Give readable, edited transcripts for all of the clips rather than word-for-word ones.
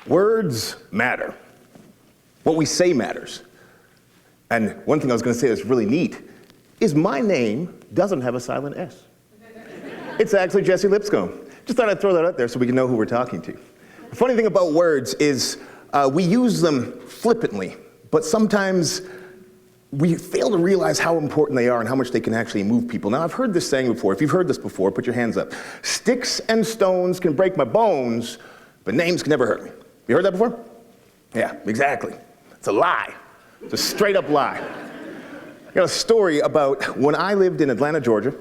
Words matter. What we say matters. And one thing I was going to say that's really neat is my name doesn't have a silent S. It's actually Jesse Lipscombe. Just thought I'd throw that out there so we can know who we're talking to. The funny thing about words is we use them flippantly, but sometimes we fail to realize how important they are and how much they can actually move people. Now, I've heard this saying before. If you've heard this before, put your hands up. Sticks and stones can break my bones, but names can never hurt me. You heard that before? Yeah, exactly. It's a lie. It's a straight up lie. I got a story about when I lived in Atlanta, Georgia.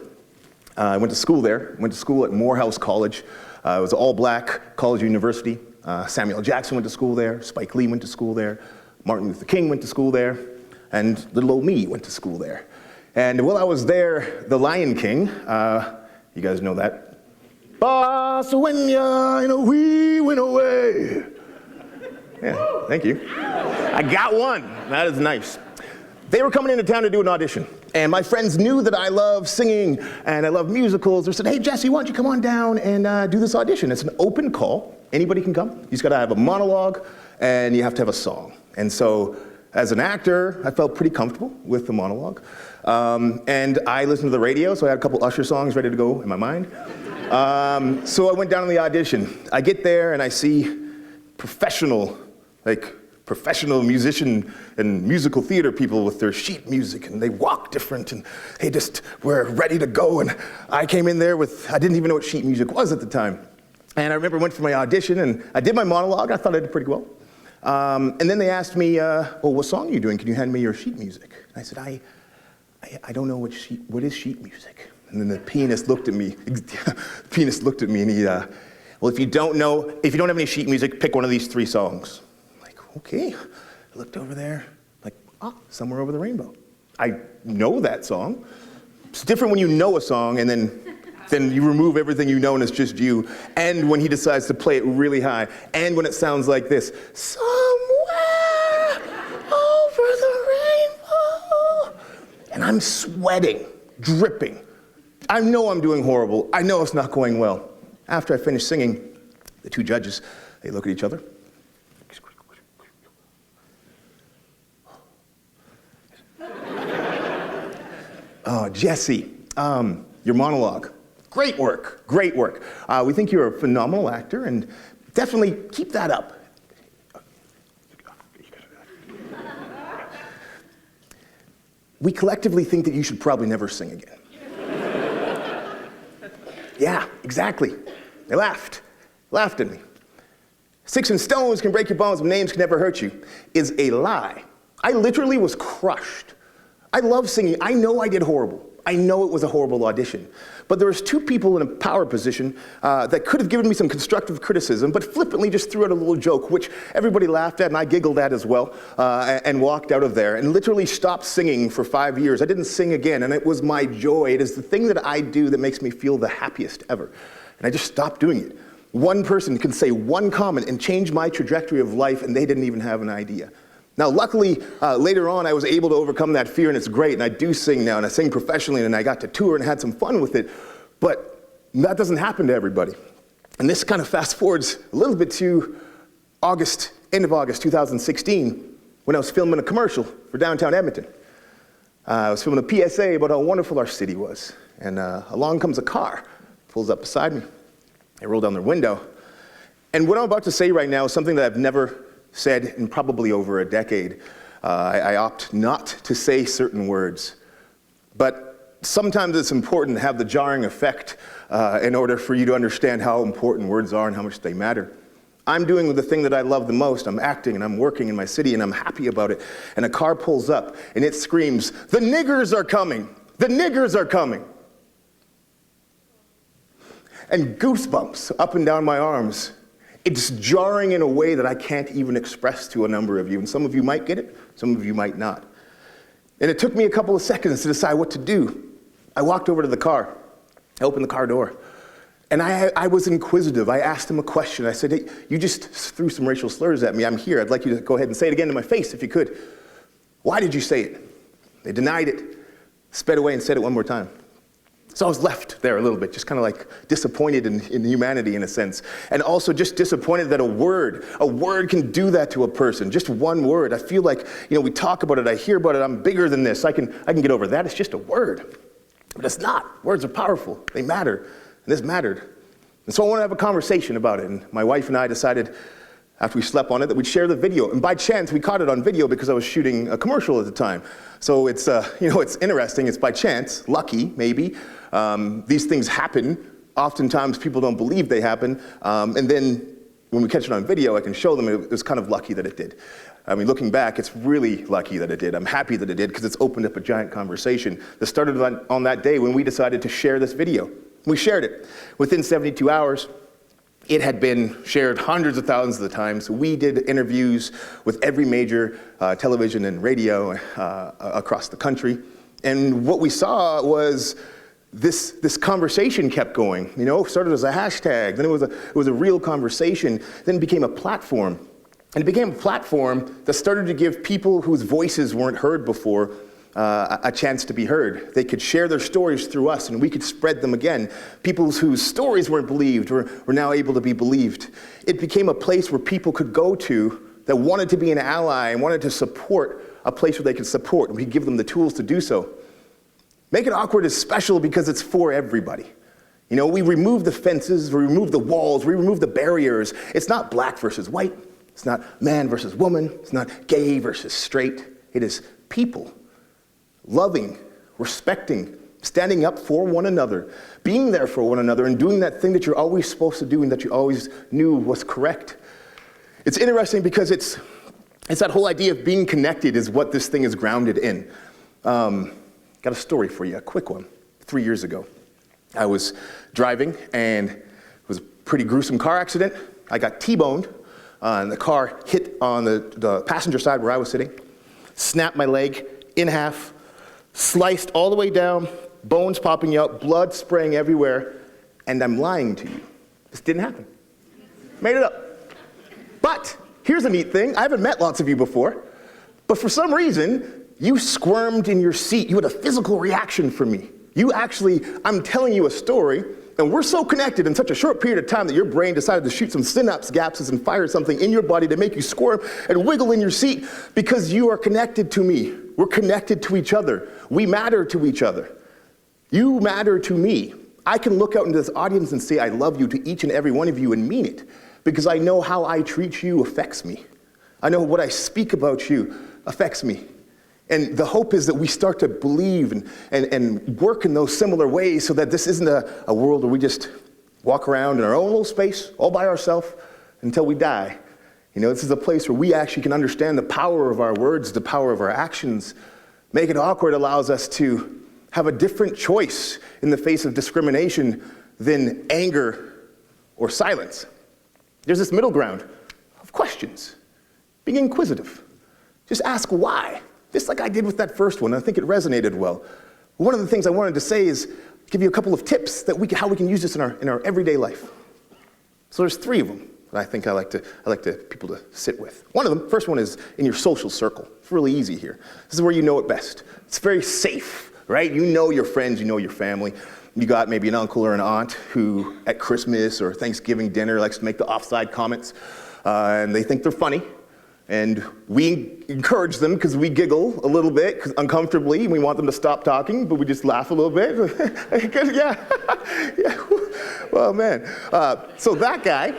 I went to school there. Went to school at Morehouse College. It was an all-black college university. Samuel Jackson went to school there. Spike Lee went to school there. Martin Luther King went to school there. And little old me went to school there. And while I was there, the Lion King, you guys know that. Boss, when we went away. Yeah, thank you. I got one. That is nice. They were coming into town to do an audition. And my friends knew that I love singing and I love musicals. They said, hey, Jesse, why don't you come on down and do this audition? It's an open call. Anybody can come. You just got to have a monologue and you have to have a song. And so as an actor, I felt pretty comfortable with the monologue. And I listened to the radio, so I had a couple Usher songs ready to go in my mind. So I went down to the audition. I get there and I see professional musician and musical theater people with their sheet music, and they walk different, and they just were ready to go. And I came in there I didn't even know what sheet music was at the time. And I remember I went for my audition, and I did my monologue. I thought I did pretty well. And then they asked me, well, what song are you doing? Can you hand me your sheet music? And I said, I don't know what is sheet music? And then the pianist looked at me. And he, well, if you don't have any sheet music, pick one of these 3 songs. I'm like, okay. I looked over there, like, Somewhere Over the Rainbow. I know that song. It's different when you know a song and then you remove everything you know and it's just you. And when he decides to play it really high. And when it sounds like this. Somewhere over the rainbow. And I'm sweating, dripping. I know I'm doing horrible. I know it's not going well. After I finish singing, the 2 judges, they look at each other. Oh, Jesse, your monologue. Great work, great work. We think you're a phenomenal actor, and definitely keep that up. We collectively think that you should probably never sing again. Yeah, exactly. They laughed at me. Sticks and stones can break your bones, but names can never hurt you is a lie. I literally was crushed. I love singing. I know I did horrible. I know it was a horrible audition. But there was 2 people in a power position that could have given me some constructive criticism, but flippantly just threw out a little joke, which everybody laughed at and I giggled at as well, and walked out of there and literally stopped singing for 5 years. I didn't sing again, and it was my joy. It is the thing that I do that makes me feel the happiest ever. And I just stopped doing it. One person can say one comment and change my trajectory of life, and they didn't even have an idea. Now, luckily, later on, I was able to overcome that fear, and it's great, and I do sing now, and I sing professionally, and I got to tour and had some fun with it, but that doesn't happen to everybody. And this kind of fast forwards a little bit to end of August 2016, when I was filming a commercial for downtown Edmonton. I was filming a PSA about how wonderful our city was, and along comes a car, pulls up beside me. I roll down their window, and what I'm about to say right now is something that I've never said in probably over a decade. I opt not to say certain words, but sometimes it's important to have the jarring effect in order for you to understand how important words are and how much they matter. I'm doing the thing that I love the most. I'm acting and I'm working in my city and I'm happy about it. And a car pulls up and it screams, "The niggers are coming! The niggers are coming!" And goosebumps up and down my arms. It's jarring in a way that I can't even express to a number of you. And some of you might get it, some of you might not. And it took me a couple of seconds to decide what to do. I walked over to the car. I opened the car door. And I was inquisitive. I asked him a question. I said, "Hey, you just threw some racial slurs at me. I'm here. I'd like you to go ahead and say it again to my face if you could. Why did you say it?" They denied it, sped away and said it one more time. So I was left there a little bit, just kind of like disappointed in humanity in a sense. And also just disappointed that a word can do that to a person. Just one word. I feel like, we talk about it, I hear about it, I'm bigger than this. I can get over that. It's just a word. But it's not. Words are powerful. They matter. And this mattered. And so I wanted to have a conversation about it. And my wife and I decided, after we slept on it, that we'd share the video. And by chance, we caught it on video because I was shooting a commercial at the time. So it's, it's interesting. It's by chance, lucky, maybe. These things happen. Oftentimes, people don't believe they happen. And then when we catch it on video, I can show them it was kind of lucky that it did. I mean, looking back, it's really lucky that it did. I'm happy that it did because it's opened up a giant conversation that started on that day when we decided to share this video. We shared it. Within 72 hours, it had been shared hundreds of thousands of times. We did interviews with every major television and radio across the country. And what we saw was this conversation kept going. Started as a hashtag, then it was a real conversation, then it became a platform. And it became a platform that started to give people whose voices weren't heard before a chance to be heard. They could share their stories through us, and we could spread them again. People whose stories weren't believed were now able to be believed. It became a place where people could go to that wanted to be an ally and wanted to support, a place where they could support, and we could give them the tools to do so. Make It Awkward is special because it's for everybody. We remove the fences, we remove the walls, we remove the barriers. It's not black versus white. It's not man versus woman. It's not gay versus straight. It is people. Loving, respecting, standing up for one another, being there for one another, and doing that thing that you're always supposed to do and that you always knew was correct. It's interesting because it's that whole idea of being connected is what this thing is grounded in. Got a story for you, a quick one. 3 years ago, I was driving, and it was a pretty gruesome car accident. I got T-boned, and the car hit on the passenger side where I was sitting, snapped my leg in half, sliced all the way down, bones popping out, blood spraying everywhere, and I'm lying to you. This didn't happen. Made it up. But here's a neat thing. I haven't met lots of you before, but for some reason, you squirmed in your seat. You had a physical reaction for me. I'm telling you a story, and we're so connected in such a short period of time that your brain decided to shoot some synapse gaps and fire something in your body to make you squirm and wiggle in your seat because you are connected to me. We're connected to each other. We matter to each other. You matter to me. I can look out into this audience and say I love you to each and every one of you and mean it because I know how I treat you affects me. I know what I speak about you affects me. And the hope is that we start to believe and work in those similar ways so that this isn't a world where we just walk around in our own little space all by ourselves until we die. This is a place where we actually can understand the power of our words, the power of our actions. Make It Awkward allows us to have a different choice in the face of discrimination than anger or silence. There's this middle ground of questions, being inquisitive. Just ask why. Just like I did with that first one, I think it resonated well. One of the things I wanted to say is give you a couple of tips that how we can use this in our everyday life. So there's 3 of them that I think I like people to sit with. One of them, first one is in your social circle. It's really easy here. This is where you know it best. It's very safe, right? You know your friends, you know your family. You got maybe an uncle or an aunt who at Christmas or Thanksgiving dinner likes to make the offside comments, and they think they're funny. And we encourage them because we giggle a little bit uncomfortably, and we want them to stop talking, but we just laugh a little bit. yeah. Well, man. So that guy,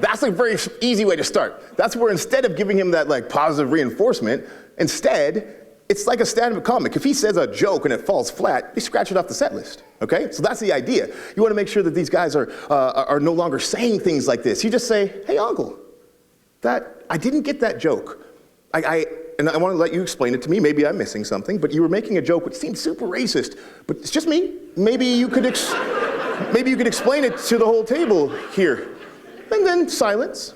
that's a very easy way to start. That's where instead of giving him that positive reinforcement, instead, it's like a stand-up comic. If he says a joke and it falls flat, they scratch it off the set list, okay? So that's the idea. You want to make sure that these guys are no longer saying things like this. You just say, hey, uncle, I didn't get that joke. And I want to let you explain it to me. Maybe I'm missing something, but you were making a joke which seemed super racist, but it's just me. Maybe you could explain it to the whole table here. And then silence.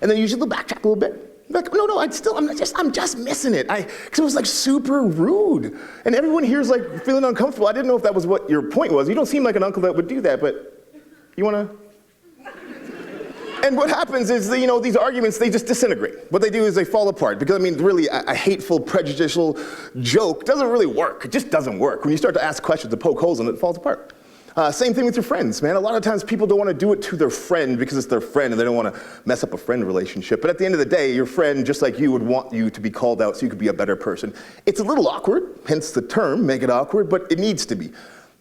And then usually they'll backtrack a little bit. Like, no, I'm just missing it. Because it was super rude. And everyone here is feeling uncomfortable. I didn't know if that was what your point was. You don't seem like an uncle that would do that, but you want to? And what happens is, that, these arguments, they just disintegrate. What they do is they fall apart. Because, really, a hateful, prejudicial joke doesn't really work. It just doesn't work. When you start to ask questions, to poke holes in it, it falls apart. Same thing with your friends, man. A lot of times people don't want to do it to their friend because it's their friend and they don't want to mess up a friend relationship. But at the end of the day, your friend, just like you, would want you to be called out so you could be a better person. It's a little awkward, hence the term, make it awkward, but it needs to be.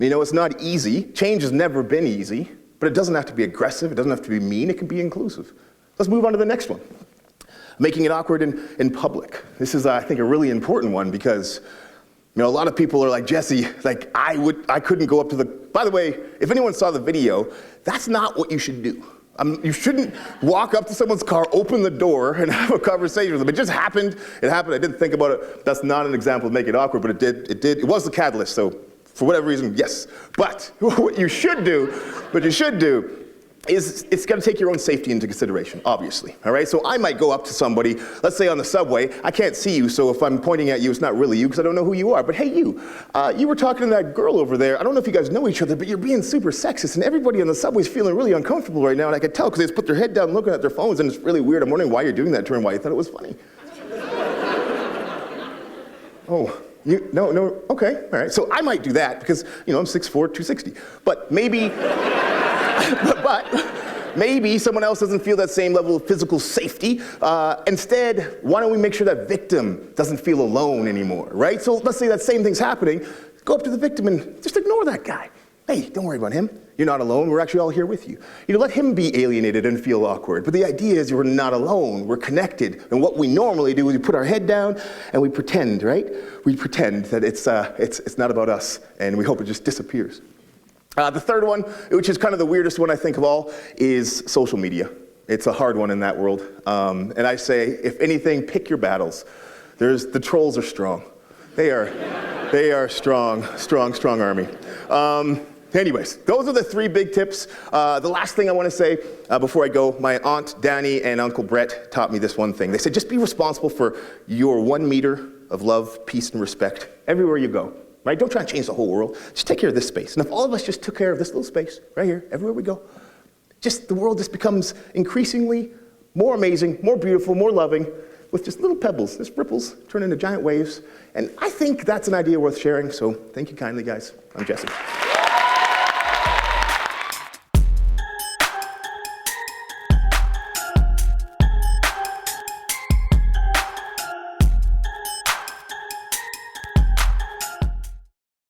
It's not easy. Change has never been easy, but it doesn't have to be aggressive. It doesn't have to be mean. It can be inclusive. Let's move on to the next one. Making it awkward in public. This is, I think, a really important one because a lot of people are like, Jesse, like I couldn't go up to the, by the way, if anyone saw the video, that's not what you should do. You shouldn't walk up to someone's car, open the door, and have a conversation with them. It just happened. It happened. I didn't think about it. That's not an example of making it awkward, but it did. It was the catalyst, so for whatever reason, yes. But what you should do is it's got to take your own safety into consideration, obviously, all right? So I might go up to somebody, let's say on the subway, I can't see you, so if I'm pointing at you, it's not really you because I don't know who you are, but hey, you were talking to that girl over there. I don't know if you guys know each other, but you're being super sexist, and everybody on the subway is feeling really uncomfortable right now, and I could tell because they just put their head down looking at their phones, and it's really weird. I'm wondering why you're doing that to her and why you thought it was funny. Oh. No, okay, all right. So I might do that because, I'm 6'4", 260. But maybe, but maybe someone else doesn't feel that same level of physical safety. Instead, why don't we make sure that victim doesn't feel alone anymore, right? So let's say that same thing's happening. Go up to the victim and just ignore that guy. Hey, don't worry about him. You're not alone. We're actually all here with you. Let him be alienated and feel awkward. But the idea is you're not alone. We're connected. And what we normally do is we put our head down and we pretend, right? We pretend that it's not about us, and we hope it just disappears. The third one, which is kind of the weirdest one I think of all, is social media. It's a hard one in that world. And I say, if anything, pick your battles. The trolls are strong. They are strong army. Anyways, those are the 3 big tips. The last thing I want to say before I go, my Aunt Danny and Uncle Brett taught me this one thing. They said, just be responsible for your 1 meter of love, peace, and respect everywhere you go. Right? Don't try and change the whole world. Just take care of this space. And if all of us just took care of this little space right here, everywhere we go, the world just becomes increasingly more amazing, more beautiful, more loving, with just little pebbles, just ripples turn into giant waves. And I think that's an idea worth sharing. So thank you kindly, guys. I'm Jesse.